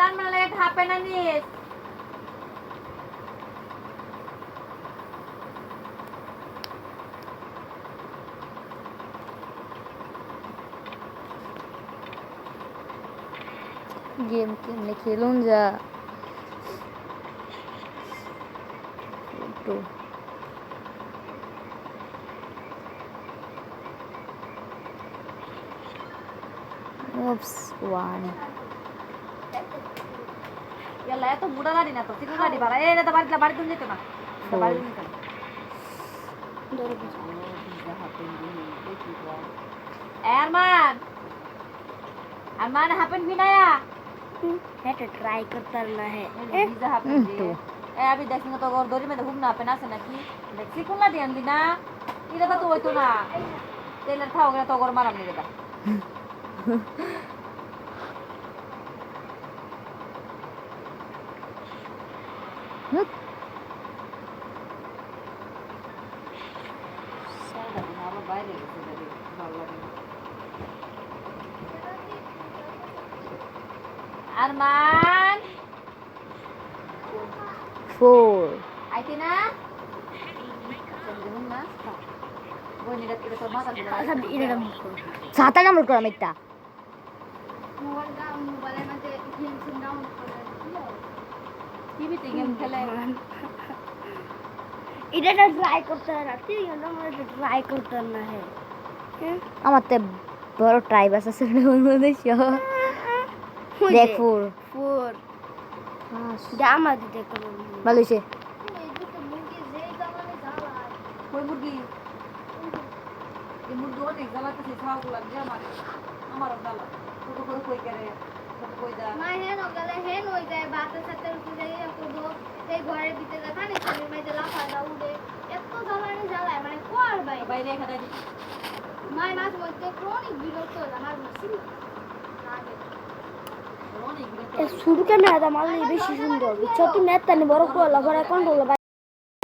তার মানে লাগে খাপে না নিস गेम केमने खेलूं जा तो oops one ইয়ালা এত বুড়া গাড়ি না তো চিকন গাড়ি ভাড়া এই না তো বাড়ি তুমি যেতে না বাড়ি তুমি যেতে अरमान अरमान हापन भी नया है तो ट्राई करता रहना है वीजा हापन तो ए अभी देखेंगे तो और दोरी में तो घूमना पे ना से ना की देखी कुला ध्यान दी ना इधर तो होय तो ना टेलर था हो गया तो और मारा नहीं देता सारा हमारा বাইরে গেছে দেখি ভালো লাগে अरमान four आइते ना समझूं ना वो नहीं रखते तो माता दिला सब इधर मुझको सात नंबर करा मिट्टा मोबाइल में तो गेम से डाउन कर टीवी ते गेम खेले इधर तो ट्राई करता रहना ठीक है ना मुझे ट्राई करता रहना है আমার তে বড় ট্রাইব আছে সেটা মধ্যে দেখ ফোর फोर दामा दिते करो ভালো হইছে कोई मुर्गी ये मुर्गी और एक गला के खाओ को लग गया हमारा गला तो कोई करे तो कोई दा माय है न गले है न होई जाए बात सत्तर रुपए जाए को दो ते घरे भीतर देखा नहीं चले मैं जला फाड़ा उड़े এত জ্বালানি জ্বালায় মানে কোয়ার ভাই বাইরে খাটা দি মাই মাছ বলতে ক্রনিক বিরক্ত আমার মেশিন रोनी শুরু কেন আদা মাল বেশি সুন্দর ছোট নেতা নি বড় কোলা ঘরে কোন